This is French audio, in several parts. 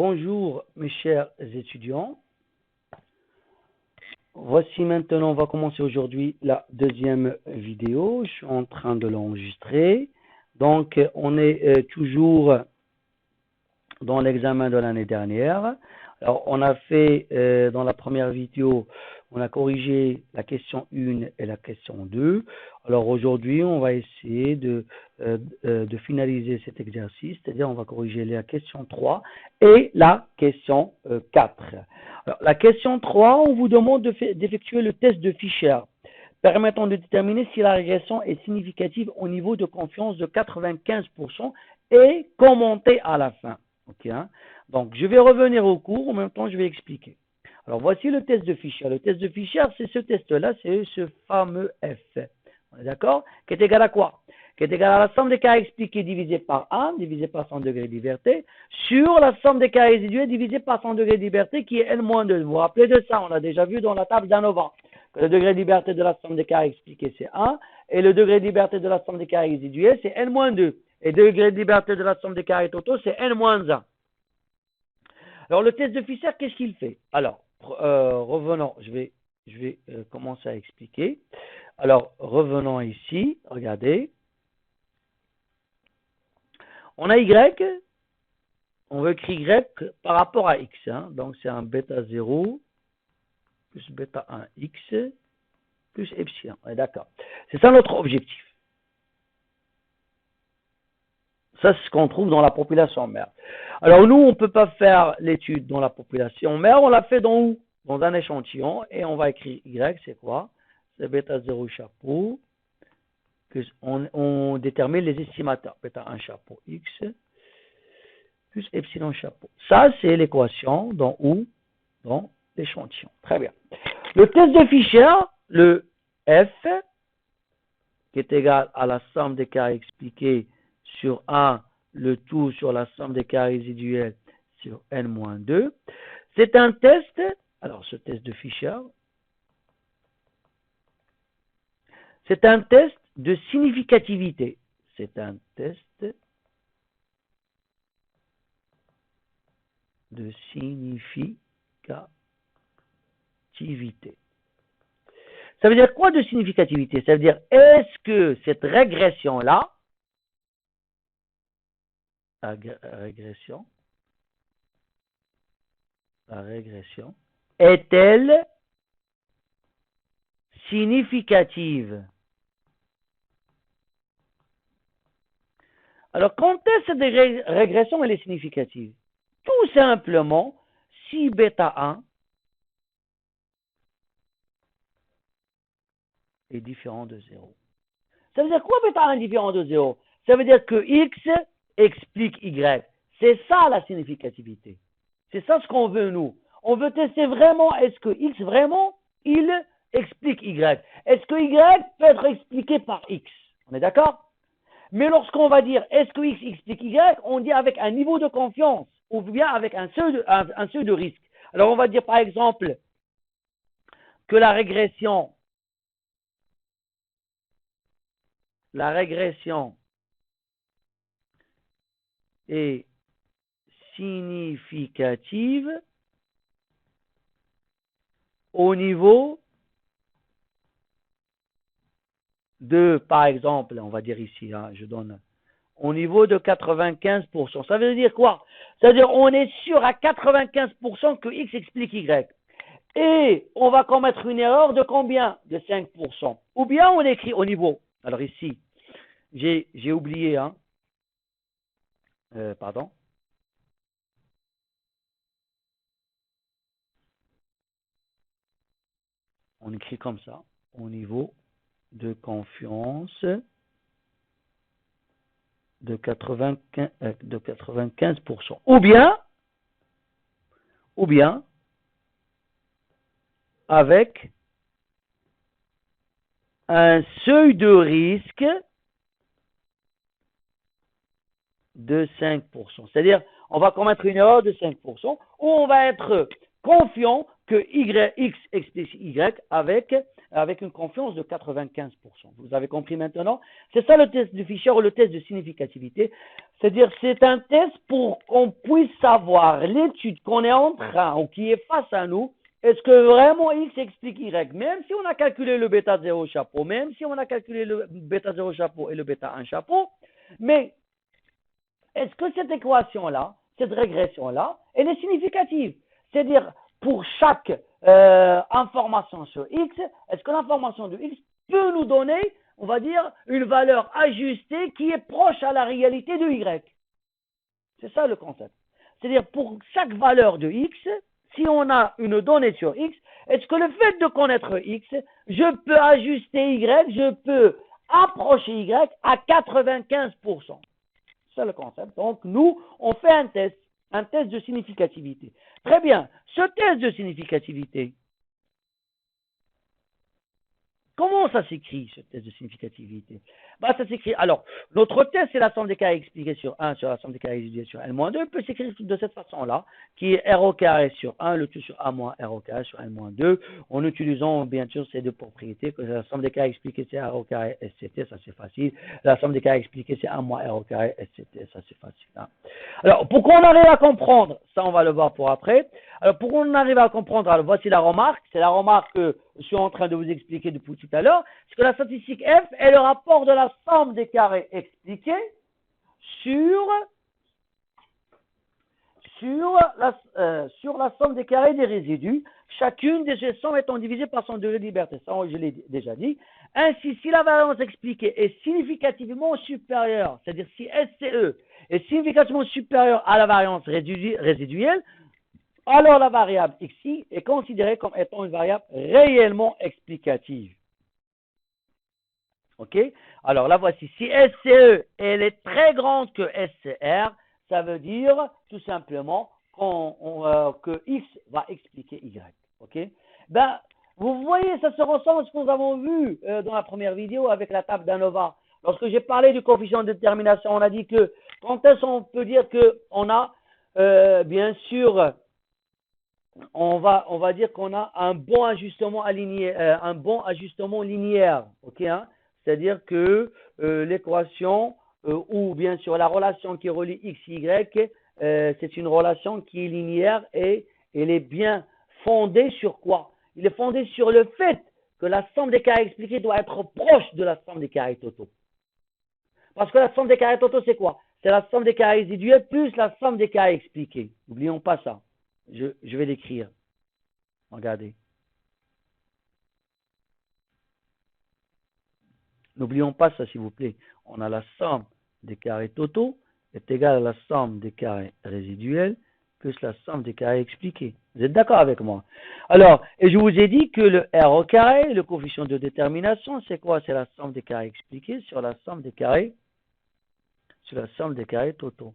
Bonjour mes chers étudiants. Voici maintenant, on va commencer aujourd'hui la deuxième vidéo. Je suis en train de l'enregistrer. Donc, on est toujours dans l'examen de l'année dernière. Alors, on a fait dans la première vidéo, on a corrigé la question 1 et la question 2. Alors aujourd'hui, on va essayer de finaliser cet exercice, c'est-à-dire on va corriger la question 3 et la question 4. Alors, la question 3, on vous demande d'effectuer le test de Fisher, permettant de déterminer si la régression est significative au niveau de confiance de 95% et commenter à la fin. Okay, hein? Donc, je vais revenir au cours, en même temps, je vais expliquer. Alors, voici le test de Fisher. Le test de Fisher, c'est ce test-là, c'est ce fameux F. On est d'accord? Qui est égal à quoi? Qui est égal à la somme des cas expliqués divisé par 1, divisé par son degré de liberté, sur la somme des cas résiduels divisé par son degré de liberté, qui est N-2. Vous vous rappelez de ça? On l'a déjà vu dans la table d'ANOVA. Le degré de liberté de la somme des cas expliqués, c'est 1, et le degré de liberté de la somme des cas résiduels, c'est N-2. Et le degré de liberté de la somme des carrés totaux, c'est N-1. Alors, le test de Fisher, qu'est-ce qu'il fait? Alors, revenons, je vais commencer à expliquer. Alors, revenons ici, regardez. On a Y, on veut écrire Y par rapport à X. Hein. Donc, c'est un bêta 0 plus bêta 1X plus epsilon. D'accord. C'est ça notre objectif. Ça, c'est ce qu'on trouve dans la population mère. Alors, nous, on ne peut pas faire l'étude dans la population mère. On l'a fait dans où? Dans un échantillon. Et on va écrire Y, c'est quoi? C'est bêta 0 chapeau. Plus on détermine les estimateurs. Bêta 1 chapeau X plus epsilon chapeau. Ça, c'est l'équation dans où? Dans l'échantillon. Très bien. Le test de Fisher, le F, qui est égal à la somme des cas expliqués sur 1, le tout sur la somme des cas résiduels sur N-2. C'est un test, alors ce test de Fisher, c'est un test de significativité. C'est un test de significativité. Ça veut dire quoi de significativité? Ça veut dire, est-ce que cette régression-là, la régression, est-elle significative? Alors, quand est-ce que cette régression elle est significative? Tout simplement, si bêta 1 est différent de 0. Ça veut dire quoi bêta 1 est différent de 0? Ça veut dire que X explique Y. C'est ça la significativité. C'est ça ce qu'on veut nous. On veut tester vraiment, est-ce que X vraiment, il explique Y. Est-ce que Y peut être expliqué par X? On est d'accord? Mais lorsqu'on va dire, est-ce que X explique Y, on dit avec un niveau de confiance, ou bien avec un seuil de risque. Alors on va dire par exemple que la régression est significative au niveau de, par exemple, on va dire ici, hein, je donne, au niveau de 95%. Ça veut dire quoi? Ça veut dire on est sûr à 95% que X explique Y. Et on va commettre une erreur de combien? De 5%. Ou bien on écrit au niveau. Alors ici, j'ai oublié, hein. Pardon. On écrit comme ça, au niveau de confiance de 95%. Ou bien, avec un seuil de risque de 5%. C'est-à-dire, on va commettre une erreur de 5%, ou on va être confiant que X explique Y avec une confiance de 95%. Vous avez compris maintenant? C'est ça le test de Fisher ou le test de significativité. C'est-à-dire, c'est un test pour qu'on puisse savoir l'étude qu'on est en train ou qui est face à nous. Est-ce que vraiment X explique Y? Même si on a calculé le bêta 0 chapeau, même si on a calculé le bêta 0 chapeau et le bêta 1 chapeau, mais est-ce que cette équation-là, cette régression-là, elle est significative? C'est-à-dire, pour chaque information sur X, est-ce que l'information de X peut nous donner, on va dire, une valeur ajustée qui est proche à la réalité de Y? C'est ça le concept. C'est-à-dire, pour chaque valeur de X, si on a une donnée sur X, est-ce que le fait de connaître X, je peux ajuster Y, je peux approcher Y à 95%? C'est le concept. Donc, nous, on fait un test de significativité. Très bien. Ce test de significativité, comment ça s'écrit, ce test de significativité? Ça s'écrit. Alors, notre test, c'est la somme des carrés expliqués sur 1 sur la somme des carrés résiduels sur N-2. Peut s'écrire de cette façon-là, qui est R au carré sur 1, le tout sur A moins R au carré sur N-2, en utilisant bien sûr ces deux propriétés, que la somme des carrés expliqués, c'est R au carré SCT, ça c'est facile. La somme des carrés expliqués, c'est A moins R au carré SCT, ça c'est facile. Hein. Alors, pour qu'on arrive à comprendre, ça on va le voir pour après. Alors, pour qu'on arrive à comprendre, alors voici la remarque. C'est la remarque que je suis en train de vous expliquer depuis tout à l'heure. C'est que la statistique F est le rapport de la somme des carrés expliqués sur la somme des carrés des résidus, chacune de ces sommes étant divisée par son degré de liberté. Ça, je l'ai déjà dit. Ainsi, si la variance expliquée est significativement supérieure, c'est-à-dire si SCE est significativement supérieure à la variance résiduelle, alors la variable xi est considérée comme étant une variable réellement explicative. OK? Alors là, voici. Si SCE, elle est très grande que SCR, ça veut dire tout simplement que X va expliquer Y. OK? Vous voyez, ça se ressemble à ce que nous avons vu dans la première vidéo avec la table d'ANOVA. Lorsque j'ai parlé du coefficient de détermination, on a dit que quand est-ce qu'on peut dire qu'on a, bien sûr, on va dire qu'on a un bon ajustement linéaire. OK? Hein? C'est-à-dire que l'équation ou bien sûr la relation qui relie x, y, c'est une relation qui est linéaire et elle est bien fondée sur quoi? Il est fondé sur le fait que la somme des carrés expliqués doit être proche de la somme des carrés totaux. Parce que la somme des carrés totaux, c'est quoi? C'est la somme des carrés résiduels plus la somme des carrés expliqués. N'oublions pas ça. Je vais l'écrire. Regardez. N'oublions pas ça, s'il vous plaît. On a la somme des carrés totaux est égale à la somme des carrés résiduels plus la somme des carrés expliqués. Vous êtes d'accord avec moi? Alors, et je vous ai dit que le R au carré, le coefficient de détermination, c'est quoi? C'est la somme des carrés expliqués sur la somme des carrés totaux.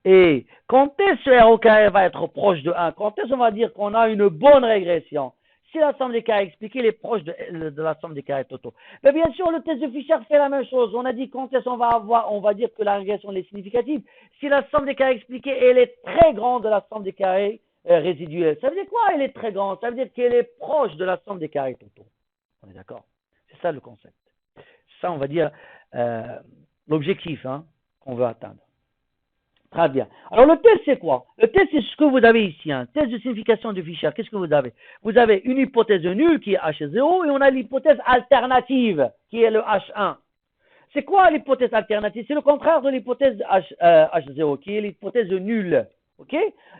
Et quand est-ce que R au carré va être proche de 1? Quand est-ce qu'on va dire qu'on a une bonne régression? Si la somme des carrés expliqués est proche de la somme des carrés totaux. Mais bien sûr, le test de Fisher fait la même chose. On a dit quand est-ce on va dire que la régression est significative. Si la somme des carrés expliqués, elle est très grande de la somme des carrés résiduels. Ça veut dire quoi, elle est très grande? Ça veut dire qu'elle est proche de la somme des carrés totaux. On est d'accord? C'est ça le concept. Ça, on va dire l'objectif qu'on veut atteindre. Très bien. Alors, le test, c'est quoi? Le test, c'est ce que vous avez ici. Un test de signification de Fisher. Qu'est-ce que vous avez? Vous avez une hypothèse nulle qui est H0 et on a l'hypothèse alternative qui est le H1. C'est quoi l'hypothèse alternative? C'est le contraire de l'hypothèse H0 qui est l'hypothèse nulle. OK?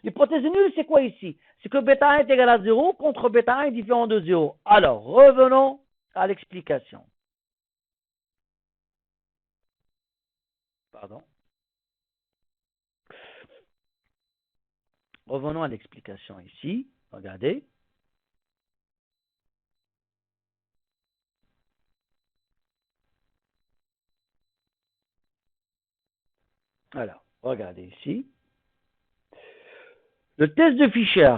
L'hypothèse nulle, c'est quoi ici? C'est que bêta 1 est égal à 0 contre bêta 1 est différent de 0. Alors, revenons à l'explication. Pardon. Revenons à l'explication ici. Regardez. Alors, regardez ici. Le test de Fisher.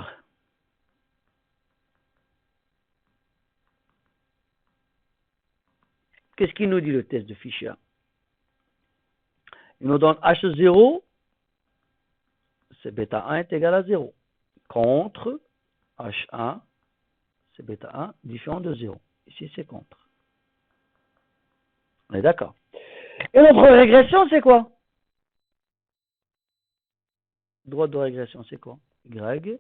Qu'est-ce qu'il nous dit le test de Fisher? Il nous donne H0, c'est bêta 1 est égal à 0, contre H1, c'est bêta 1, différent de 0. Ici, c'est contre. On est d'accord. Et notre régression, c'est quoi? Droite de régression, c'est quoi? Y,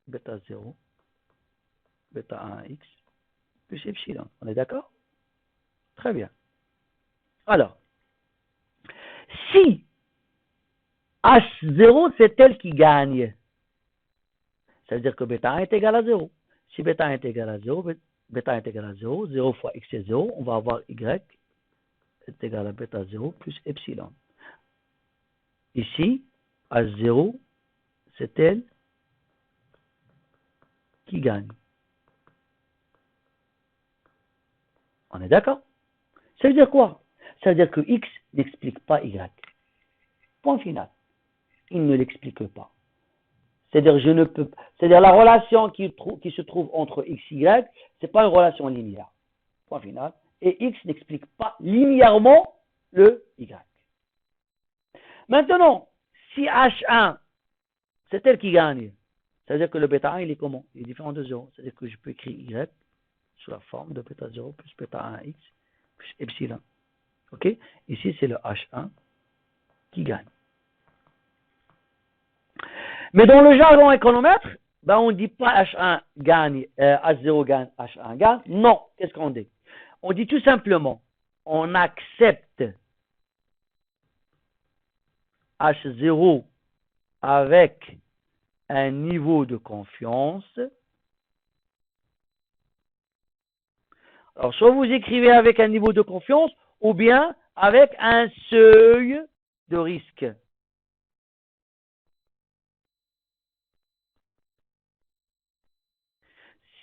bêta 0, bêta 1x, plus epsilon. On est d'accord? Très bien. Alors, si H0, c'est elle qui gagne, ça veut dire que bêta 1 est égal à 0. Si bêta 1 est égal à 0, bêta 1 est égal à 0, 0 fois x est 0, on va avoir y est égal à bêta 0 plus epsilon. Ici, H0, c'est elle qui gagne. On est d'accord? Ça veut dire quoi? Ça veut dire que x n'explique pas y. Point final. Il ne l'explique pas. C'est-à-dire, c'est-à-dire la relation qui se trouve entre x et y, ce n'est pas une relation linéaire. Point final. Et x n'explique pas linéairement le y. Maintenant, si H1, c'est elle qui gagne, ça veut dire que le bêta 1, il est comment? Il est différent de 0. C'est-à-dire que je peux écrire y sous la forme de bêta 0 plus bêta 1x plus epsilon. Ok? Ici, c'est le H1 qui gagne. Mais dans le jargon économètre, ben on ne dit pas H1 gagne, H0 gagne, H1 gagne. Non, qu'est-ce qu'on dit? On dit tout simplement, on accepte H0 avec un niveau de confiance. Alors, soit vous écrivez avec un niveau de confiance, ou bien avec un seuil de risque.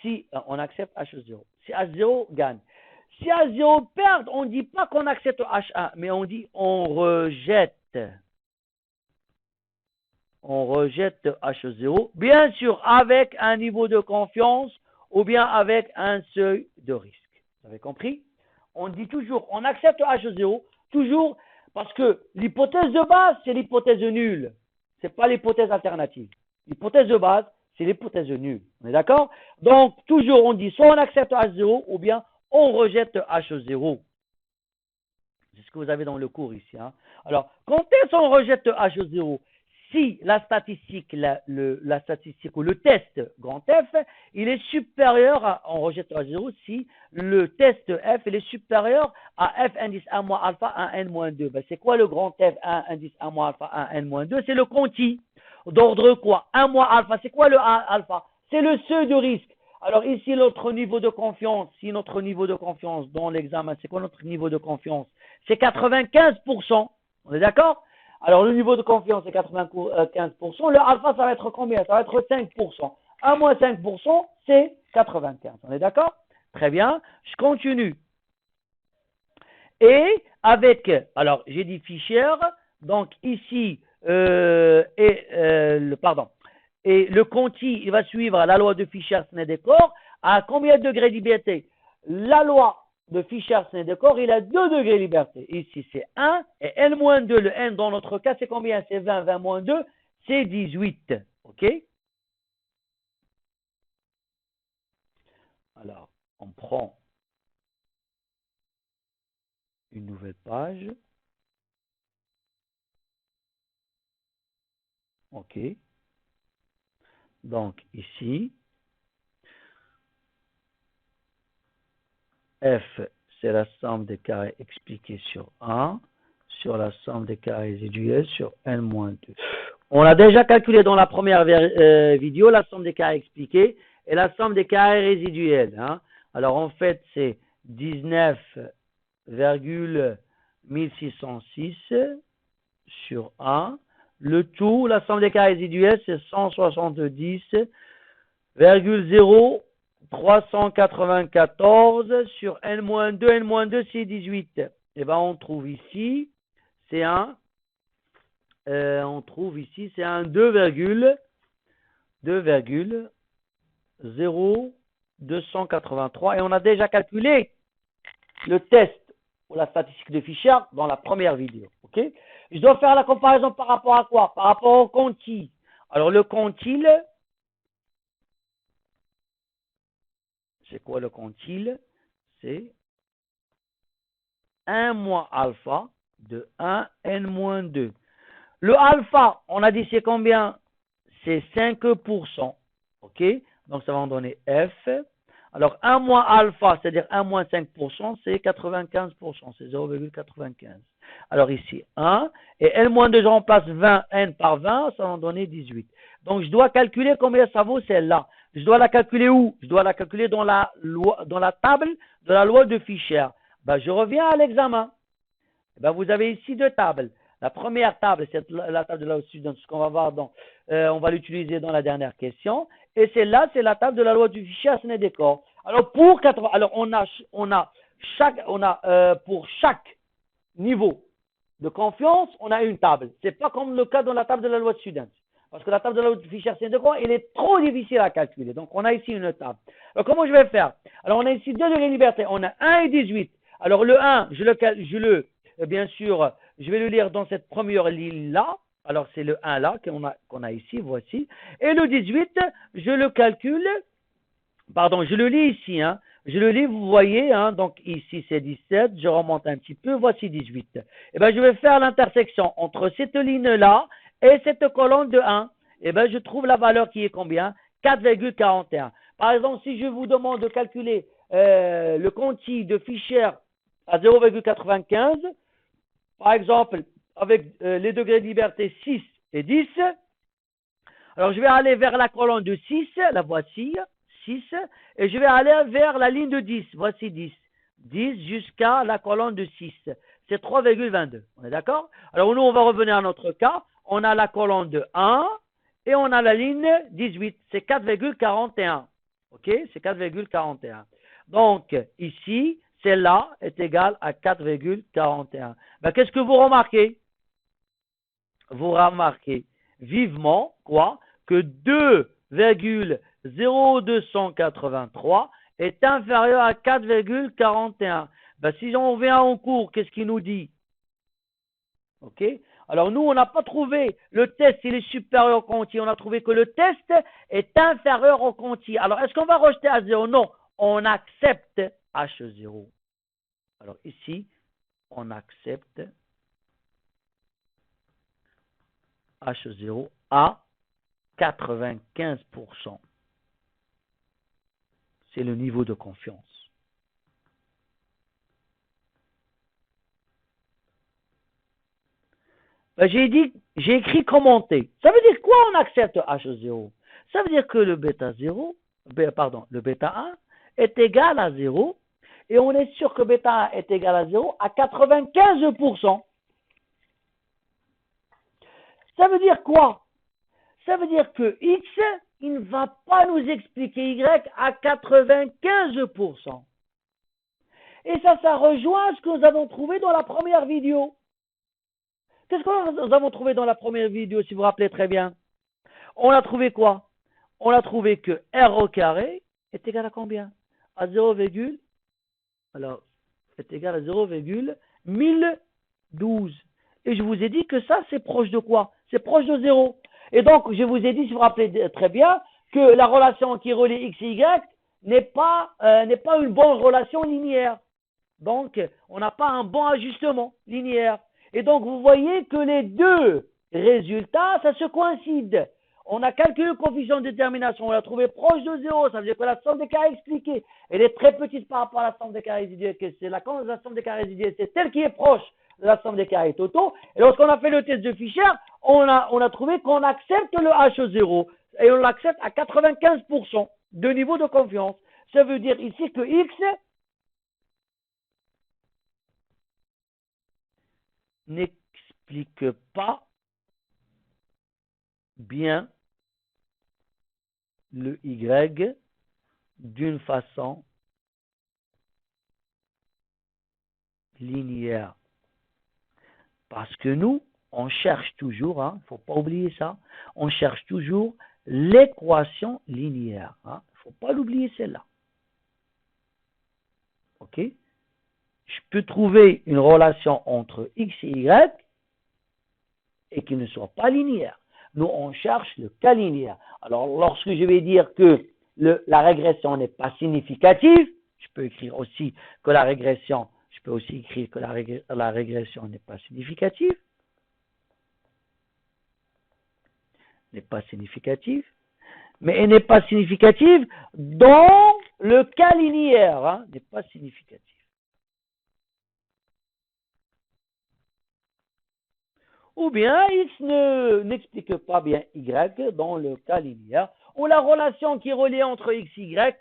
Si on accepte H0, si H0 gagne. Si H0 perd, on ne dit pas qu'on accepte H1, mais on dit on rejette. On rejette H0, bien sûr avec un niveau de confiance ou bien avec un seuil de risque. Vous avez compris? On dit toujours, on accepte H0, toujours parce que l'hypothèse de base, c'est l'hypothèse nulle. Ce n'est pas l'hypothèse alternative. L'hypothèse de base, c'est l'hypothèse nulle. On est d'accord? Donc, toujours, on dit soit on accepte H0 ou bien on rejette H0. C'est ce que vous avez dans le cours ici. Hein. Alors, quand est-ce qu'on rejette H0? Si la statistique, la statistique ou le test grand F, il est supérieur à, on rejette H0 si le test F il est supérieur à F indice 1 moins alpha 1 n moins 2. Ben, c'est quoi le grand F 1 indice 1 moins alpha 1 n moins 2? C'est le conti. D'ordre quoi? 1 moins alpha. C'est quoi le 1 alpha? C'est le seuil de risque. Alors ici, notre niveau de confiance, si notre niveau de confiance dans l'examen, c'est quoi notre niveau de confiance? C'est 95%. On est d'accord? Alors le niveau de confiance est 95%. Le alpha, ça va être combien? Ça va être 5%. 1 moins 5%, c'est 95. On est d'accord? Très bien. Je continue. Et avec, alors j'ai dit Fisher, donc ici, et le conti, il va suivre la loi de Fisher-Snedecor à combien de degrés de liberté? La loi de Fisher-Snedecor, il a 2 degrés de liberté. Ici, c'est 1 et N-2. Le N, dans notre cas, c'est combien? C'est 20. 20 moins 2, c'est 18. OK? Alors, on prend une nouvelle page. OK. Donc, ici, F, c'est la somme des carrés expliqués sur 1, sur la somme des carrés résiduels sur N-2. On l'a déjà calculé dans la première vidéo, la somme des carrés expliqués et la somme des carrés résiduels. Hein. Alors, en fait, c'est 19,1606 sur 1. Le tout, la somme des carrés résiduels, c'est 170,0394 sur N-2. N-2, c'est 18. Et bien, on trouve ici, c'est un, on trouve ici, c'est un 2,0283. Et on a déjà calculé le test ou la statistique de Fisher dans la première vidéo. Ok? Je dois faire la comparaison par rapport à quoi? Par rapport au quantile. Alors, le quantile, C'est quoi le quantile? C'est 1 moins alpha de 1 n-2. Le alpha, on a dit c'est combien? C'est 5%. OK? Donc ça va en donner F. Alors 1 moins alpha, c'est-à-dire 1 moins 5%, c'est 95%. C'est 0,95. Alors ici 1. Et n-2, je remplace 20, n par 20, ça va en donner 18. Donc je dois calculer combien ça vaut celle-là. Je dois la calculer où? Je dois la calculer dans la table de la loi de Fischer. Ben, je reviens à l'examen. Ben, vous avez ici deux tables. La première table, c'est la table de la loi de Fischer, ce qu'on va voir on va l'utiliser dans la dernière question. Et celle-là, c'est la table de la loi du Fischer à Séné-Décor. Alors pour 80, alors on a pour chaque niveau de confiance, on a une table. C'est pas comme le cas dans la table de la loi de Student. Parce que la table de la loi de Fischer Séné-Décor, elle est trop difficile à calculer. Donc on a ici une table. Alors comment je vais faire? Alors on a ici deux degrés de liberté. On a 1 et 18. Alors le 1, bien sûr, je vais le lire dans cette première ligne-là. Alors c'est le 1 là qu'on a ici, voici. Et le 18, je le calcule, je le lis ici, hein. Je le lis, vous voyez, hein, donc ici c'est 17, je remonte un petit peu, voici 18. Et bien je vais faire l'intersection entre cette ligne-là et cette colonne de 1. Et bien je trouve la valeur qui est combien? 4,41. Par exemple, si je vous demande de calculer le quanti de Fischer à 0,95, par exemple, avec les degrés de liberté 6 et 10, alors je vais aller vers la colonne de 6, la voici, 6, et je vais aller vers la ligne de 10, voici 10. 10 jusqu'à la colonne de 6. C'est 3,22. On est d'accord? Alors nous, on va revenir à notre cas. On a la colonne de 1 et on a la ligne 18. C'est 4,41. OK? C'est 4,41. Donc, ici, celle-là est égale à 4,41. Ben, qu'est-ce que vous remarquez? Vous remarquez vivement, quoi? Que 2,0283 est inférieur à 4,41. Ben, si on vient en cours, qu'est-ce qu'il nous dit? OK? Alors, nous, on n'a pas trouvé le test, il est supérieur au quanti. On a trouvé que le test est inférieur au quanti. Alors, est-ce qu'on va rejeter à 0? Non. On accepte H0. Alors, ici, on accepte H0 à 95%. C'est le niveau de confiance. Ben, j'ai écrit commenter. Ça veut dire quoi on accepte H0? Ça veut dire que le bêta 1 est égal à 0 et on est sûr que bêta 1 est égal à 0 à 95%. Ça veut dire quoi? Ça veut dire que X, il ne va pas nous expliquer Y à 95%. Et ça rejoint ce que nous avons trouvé dans la première vidéo. Qu'est-ce que nous avons trouvé dans la première vidéo, si vous vous rappelez très bien? On a trouvé quoi? On a trouvé que R au carré est égal à combien? À 0, alors, est égal à 0,1012. Et je vous ai dit que ça, c'est proche de quoi? C'est proche de 0. Et donc, je vous ai dit, si vous vous rappelez très bien, que la relation qui relie X et Y n'est pas une bonne relation linéaire. Donc, on n'a pas un bon ajustement linéaire. Et donc, vous voyez que les deux résultats, ça se coïncide. On a calculé le coefficient de détermination, on l'a trouvé proche de 0, ça veut dire que la somme des carrés expliquée, elle est très petite par rapport à la somme des carrés résiduels, c'est la somme des carrés résiduels, c'est celle qui est proche de la somme des carrés totaux. Et lorsqu'on a fait le test de Fischer, on a trouvé qu'on accepte le H0 et on l'accepte à 95% de niveau de confiance. Ça veut dire ici que X n'explique pas bien le Y d'une façon linéaire. Parce que nous, on cherche toujours, il ne faut pas oublier ça, on cherche toujours l'équation linéaire. Il ne faut pas l'oublier celle-là. OK? Je peux trouver une relation entre X et Y et qui ne soit pas linéaire. Nous, on cherche le cas linéaire. Alors, lorsque je vais dire que la régression n'est pas significative, je peux écrire aussi que la régression, je peux aussi écrire que la régression n'est pas significative, mais elle n'est pas significative dans le cas linéaire, hein, n'est pas significative. Ou bien X n'explique pas bien Y dans le cas linéaire, ou la relation qui est reliée entre X et Y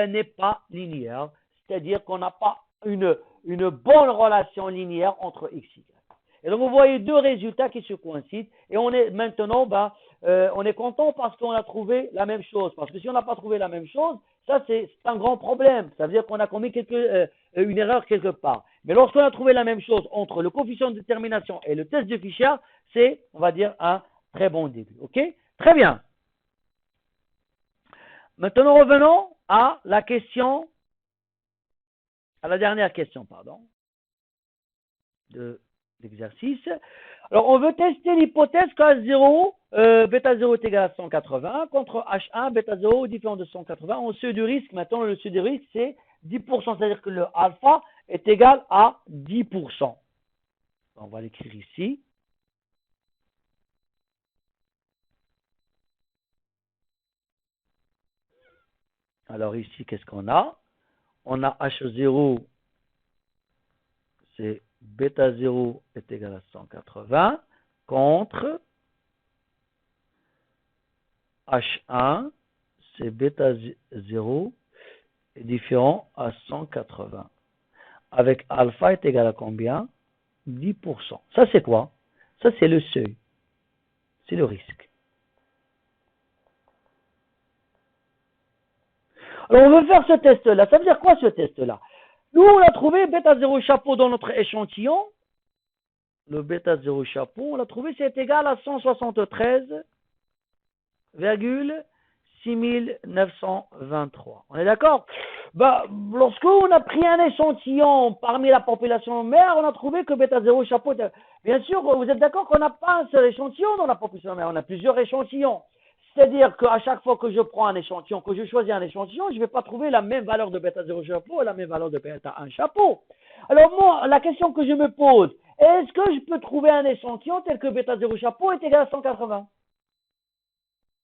n'est pas linéaire, c'est-à-dire qu'on n'a pas une bonne relation linéaire entre X et Y. Et donc vous voyez deux résultats qui se coïncident, et on est maintenant, on est content parce qu'on a trouvé la même chose, parce que si on n'a pas trouvé la même chose, ça c'est un grand problème, ça veut dire qu'on a commis une erreur quelque part. Mais lorsqu'on a trouvé la même chose entre le coefficient de détermination et le test de Fisher, c'est, on va dire, un très bon début. OK? Très bien. Maintenant, revenons à la dernière question, de l'exercice. Alors, on veut tester l'hypothèse qu'H0, bêta 0 est égal à 180 contre H1, bêta 0 différent de 180. On seuil du risque, maintenant, le seuil du risque, c'est 10%, c'est-à-dire que le alpha est égal à 10%. On va l'écrire ici. Alors ici, qu'est-ce qu'on a? On a H0, c'est bêta 0 est égal à 180 contre H1, c'est bêta 0 est différent à 180. Avec alpha est égal à combien? 10%. Ça, c'est quoi? Ça, c'est le seuil. C'est le risque. Alors, on veut faire ce test-là. Ça veut dire quoi, ce test-là? Nous, on a trouvé bêta 0 chapeau dans notre échantillon. Le bêta 0 chapeau, on l'a trouvé, c'est égal à 173,6923. On est d'accord? Lorsqu'on a pris un échantillon parmi la population mère, on a trouvé que bêta 0 chapeau. Bien sûr, vous êtes d'accord qu'on n'a pas un seul échantillon dans la population mère, on a plusieurs échantillons. C'est-à-dire qu'à chaque fois que je prends un échantillon, que je choisis un échantillon, je ne vais pas trouver la même valeur de bêta 0 chapeau et la même valeur de bêta 1 chapeau. Alors moi, la question que je me pose, est-ce que je peux trouver un échantillon tel que bêta 0 chapeau est égal à 180?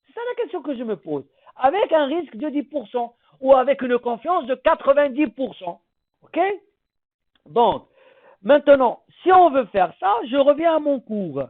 C'est ça la question que je me pose. Avec un risque de 10% ou avec une confiance de 90%. OK? Donc, maintenant, si on veut faire ça, je reviens à mon cours.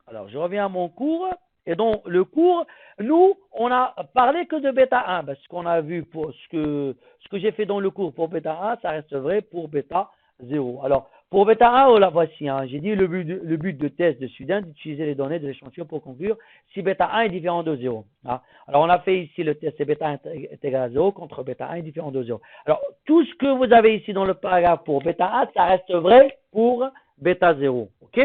Alors, je reviens à mon cours. Et donc, le cours, nous, on a parlé que de bêta 1. Ce qu'on a vu, pour ce que j'ai fait dans le cours pour bêta 1, ça reste vrai pour bêta 0. Alors, pour bêta 1, on la voici. J'ai dit le but de test de Student, d'utiliser les données de l'échantillon pour conclure si bêta 1 est différent de 0. Alors, on a fait ici le test, c'est bêta 1 est égal à 0 contre bêta 1 est différent de 0. Alors, tout ce que vous avez ici dans le paragraphe pour bêta 1, ça reste vrai pour bêta 0. OK?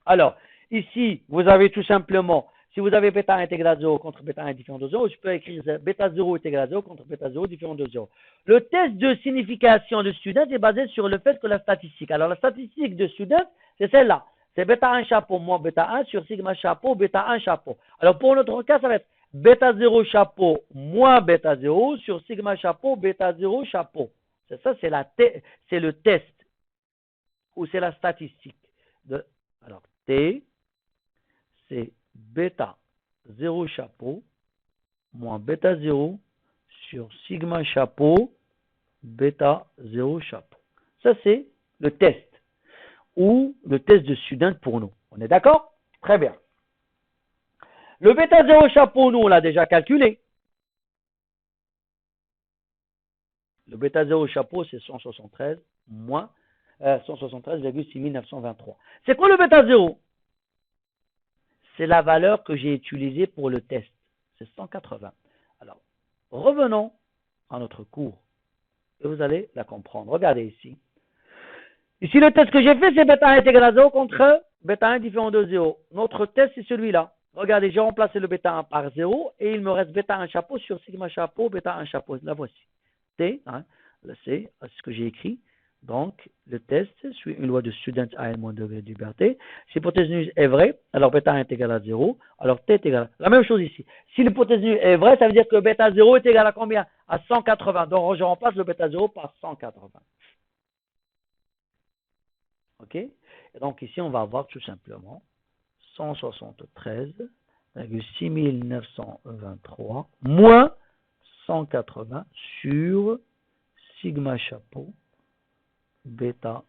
Alors, ici, vous avez tout simplement, si vous avez bêta 1 est égal à 0 contre bêta 1 est différent de 0, je peux écrire bêta 0 est égal à 0 contre bêta 0 différent de 0. Le test de signification de Student est basé sur le fait que la statistique. Alors, la statistique de Student, c'est celle-là. C'est bêta 1 chapeau moins bêta 1 sur sigma chapeau, bêta 1 chapeau. Alors, pour notre cas, ça va être bêta 0 chapeau moins bêta 0 sur sigma chapeau, bêta 0 chapeau. C'est ça, c'est le test. Ou c'est la statistique. Alors, T, c'est bêta 0 chapeau moins bêta 0 sur sigma chapeau, bêta 0 chapeau. Ça, c'est le test. Ou le test de Student pour nous. On est d'accord? Très bien. Le bêta 0 chapeau, nous, on l'a déjà calculé. Le bêta 0 chapeau, c'est 173 moins 173,6923. C'est quoi le bêta 0? C'est la valeur que j'ai utilisée pour le test. C'est 180. Alors, revenons à notre cours. Et vous allez la comprendre. Regardez ici. Ici, le test que j'ai fait, c'est bêta 1 est égal à 0 contre bêta 1 différent de 0. Notre test, c'est celui-là. Regardez, j'ai remplacé le bêta 1 par 0 et il me reste bêta 1 chapeau sur sigma chapeau, bêta 1 chapeau. La voici. T, c'est ce que j'ai écrit. Donc, le test suit une loi de student à n-2 degrés de liberté. Si l'hypothèse nulle est vraie, alors bêta 1 est égal à 0, alors t est égal à... La même chose ici. Si l'hypothèse nulle est vraie, ça veut dire que bêta 0 est égal à combien? À 180. Donc, je remplace le bêta 0 par 180. OK? Et donc, ici, on va avoir tout simplement 173,6923 moins 180 sur sigma chapeau bêta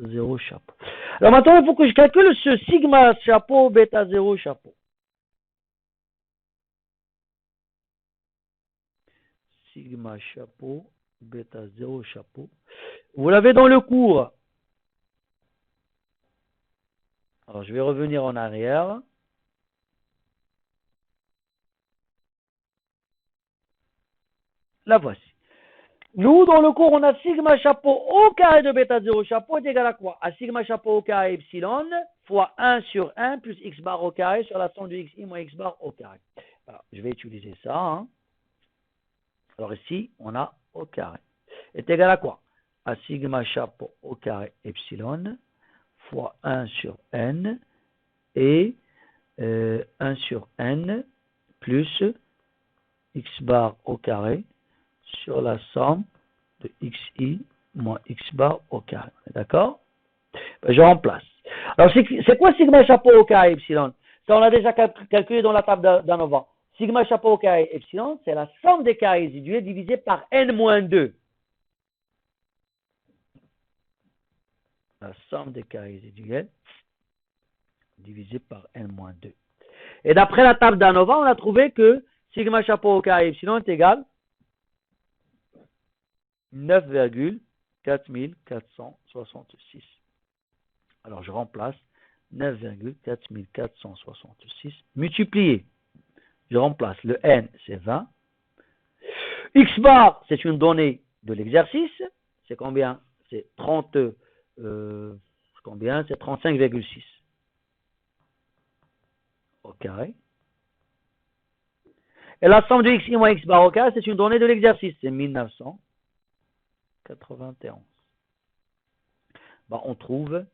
0 chapeau. Alors maintenant, il faut que je calcule ce sigma chapeau bêta 0 chapeau. Sigma chapeau bêta 0 chapeau. Vous l'avez dans le cours. Alors, je vais revenir en arrière. La voici. Nous, dans le cours, on a sigma chapeau au carré de bêta 0 chapeau est égal à quoi? À sigma chapeau au carré epsilon fois 1 sur 1 plus x bar au carré sur la somme de xi moins x bar au carré. Alors, je vais utiliser ça. Hein. Alors ici, on a au carré. Est égal à quoi? À sigma chapeau au carré epsilon fois 1 sur n et 1 sur n plus x bar au carré sur la somme de xi moins x bar au carré. D'accord? Je remplace. Alors, c'est quoi sigma chapeau au carré epsilon? Ça, on l'a déjà calculé dans la table d'en avant. Sigma chapeau au carré epsilon, c'est la somme des carrés résiduels divisé par n-2. La somme des carrés résiduels divisé par n-2. Et d'après la table d'en avant, on a trouvé que sigma chapeau au carré epsilon est égal 9,4466. Alors, je remplace 9,4466 multiplié. Je remplace le n, c'est 20. X bar, c'est une donnée de l'exercice. C'est combien? C'est 30, combien? C'est 35,6 au carré. Et la somme de xi moins x bar au carré, c'est une donnée de l'exercice. C'est 1991. Ben, on trouve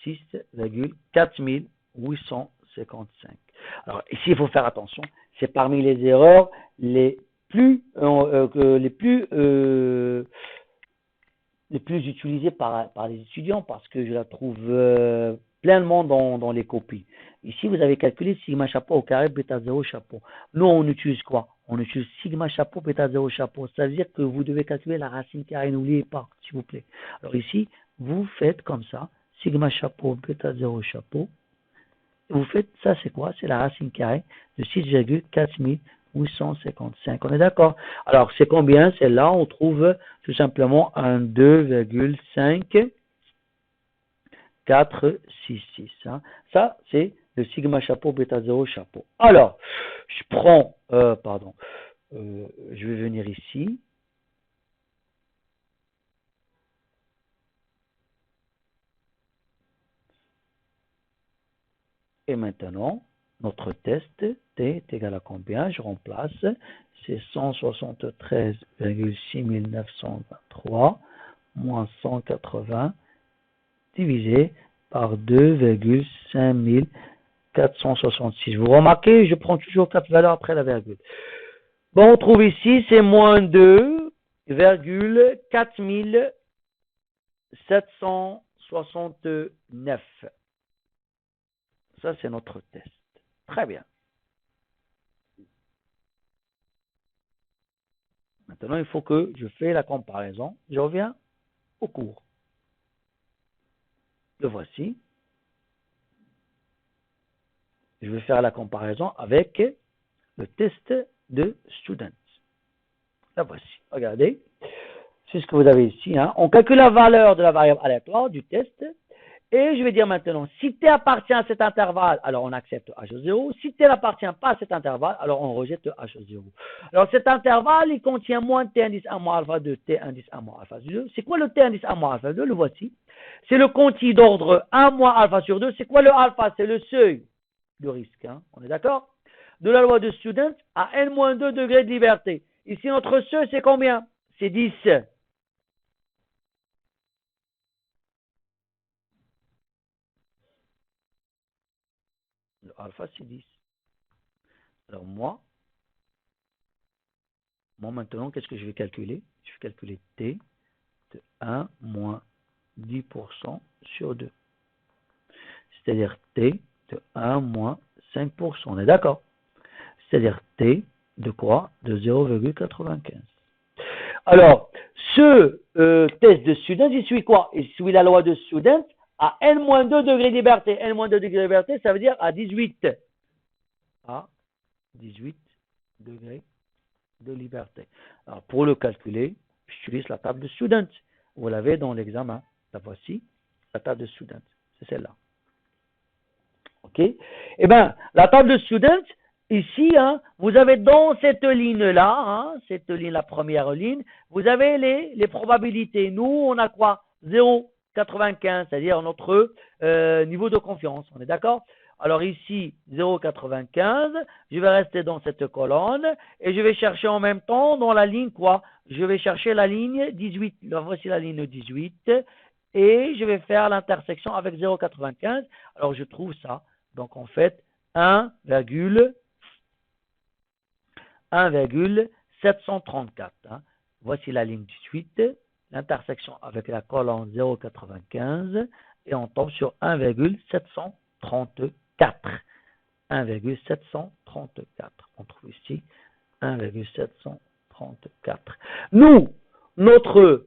6,4855. Alors ici, il faut faire attention. C'est parmi les erreurs les plus utilisées par les étudiants parce que je la trouve pleinement dans les copies. Ici, vous avez calculé sigma chapeau au carré bêta 0 chapeau. Nous, on utilise quoi? On utilise sigma chapeau bêta 0 chapeau. C'est-à-dire que vous devez calculer la racine carrée. N'oubliez pas, s'il vous plaît. Alors ici, vous faites comme ça. Sigma chapeau bêta 0 chapeau. Vous faites, ça c'est quoi? C'est la racine carrée de 6,4855. On est d'accord? Alors, c'est combien? C'est là, on trouve tout simplement un 2,5466. Hein. Ça, c'est le sigma chapeau bêta 0 chapeau. Alors, je prends, je vais venir ici. Et maintenant, notre test, t est égal à combien? Je remplace, c'est 173,6923 moins 180 divisé par 2,5466. Vous remarquez, je prends toujours 4 valeurs après la virgule. Bon, on trouve ici, c'est moins 2,4769. Ça, c'est notre test. Très bien. Maintenant, il faut que je fasse la comparaison. Je reviens au cours. Le voici. Je vais faire la comparaison avec le test de student. La voici. Regardez. C'est ce que vous avez ici. Hein. On calcule la valeur de la variable aléatoire du test. Et je vais dire maintenant, si t appartient à cet intervalle, alors on accepte h0. Si t n'appartient pas à cet intervalle, alors on rejette h0. Alors cet intervalle, il contient moins t indice 1 moins alpha 2, t indice 1 moins alpha 2. C'est quoi le t indice 1 moins alpha 2? Le voici. C'est le quanti d'ordre 1 moins alpha sur 2. C'est quoi le alpha? C'est le seuil de risque. Hein. On est d'accord? De la loi de Student à n-2 degrés de liberté. Ici, notre seuil, c'est combien? C'est 10. alpha, c'est 10. Alors moi maintenant, qu'est-ce que je vais calculer? Je vais calculer t de 1 moins 10% sur 2. C'est-à-dire t de 1 moins 5%. On est d'accord? C'est-à-dire t de quoi? De 0,95. Alors, ce test de student, il suit quoi? Il suit la loi de student à n-2 degrés de liberté. n-2 degrés de liberté, ça veut dire à 18. À 18 degrés de liberté. Alors, pour le calculer, j'utilise la table de student. Vous l'avez dans l'examen. La voici, la table de student. C'est celle-là. OK? Eh bien, la table de student, ici, vous avez dans cette ligne-là, cette ligne, la première ligne, vous avez les probabilités. Nous, on a quoi? 0,95, c'est-à-dire notre niveau de confiance. On est d'accord? Alors ici, 0,95, je vais rester dans cette colonne et je vais chercher en même temps dans la ligne quoi? Je vais chercher la ligne 18. Voici la ligne 18 et je vais faire l'intersection avec 0,95. Alors je trouve ça. Donc en fait, 1,734. Voici la ligne 18, l'intersection avec la colonne 0,95 et on tombe sur 1,734. 1,734. On trouve ici 1,734. Nous, notre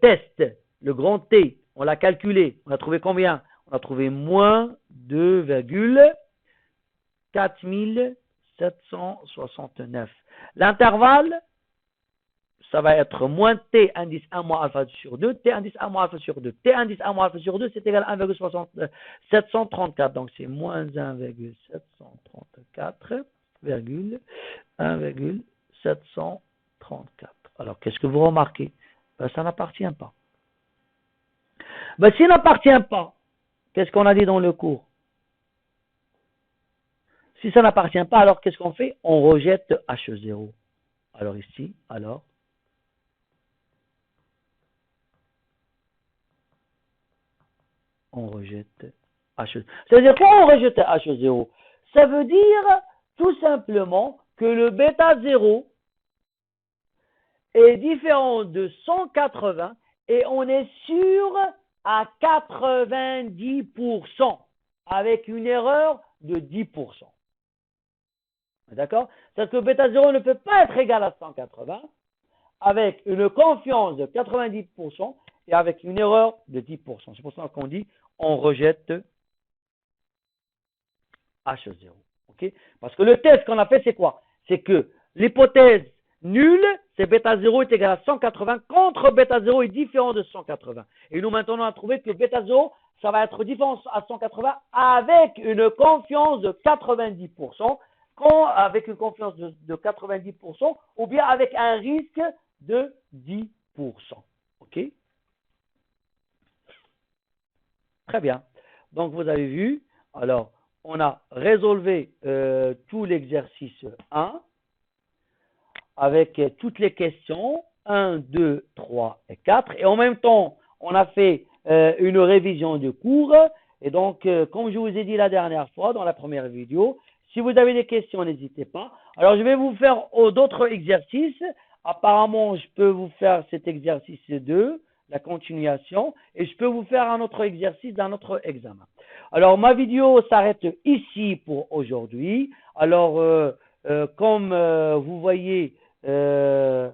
test, le grand T, on l'a calculé. On a trouvé combien? On a trouvé moins 2,4769. L'intervalle, ça va être moins T indice 1 moins alpha sur 2, T indice 1 moins alpha sur 2. T indice 1 moins alpha sur 2, c'est égal à 1,734. Donc, c'est moins 1,734, 1,734. Alors, qu'est-ce que vous remarquez? Ben, ça n'appartient pas. Ben, s'il n'appartient pas, qu'est-ce qu'on a dit dans le cours? Si ça n'appartient pas, alors qu'est-ce qu'on fait? On rejette H0. Alors ici, on rejette H0. Ça veut dire quoi on rejette H0? Ça veut dire tout simplement que le bêta 0 est différent de 180 et on est sûr à 90% avec une erreur de 10%. D'accord? C'est-à-dire que bêta 0 ne peut pas être égal à 180 avec une confiance de 90% et avec une erreur de 10%. C'est pour ça qu'on dit on rejette H0. Okay? Parce que le test qu'on a fait, c'est quoi? C'est que l'hypothèse nulle, c'est bêta 0 est égal à 180 contre bêta 0 est différent de 180. Et nous maintenant, on a trouvé que bêta 0, ça va être différent à 180 avec une confiance de 90%, avec une confiance de 90% ou bien avec un risque de 10%. OK? Très bien. Donc, vous avez vu, alors, on a résolu tout l'exercice 1 avec toutes les questions 1, 2, 3 et 4. Et en même temps, on a fait une révision du cours. Et donc, comme je vous ai dit la dernière fois dans la première vidéo, si vous avez des questions, n'hésitez pas. Alors, je vais vous faire d'autres exercices. Apparemment, je peux vous faire cet exercice 2, la continuation, et je peux vous faire un autre exercice d'un autre examen. Alors, ma vidéo s'arrête ici pour aujourd'hui. Alors, comme vous voyez, ma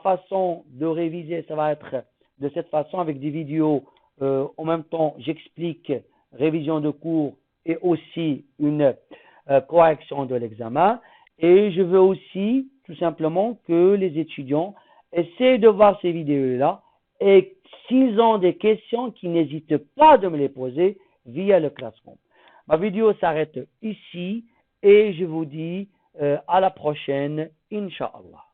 façon de réviser, ça va être de cette façon avec des vidéos. En même temps, j'explique révision de cours et aussi une correction de l'examen. Et je veux aussi tout simplement que les étudiants essaient de voir ces vidéos-là et s'ils ont des questions, qu'ils n'hésitent pas de me les poser via le Classroom. Ma vidéo s'arrête ici et je vous dis à la prochaine, Inch'Allah.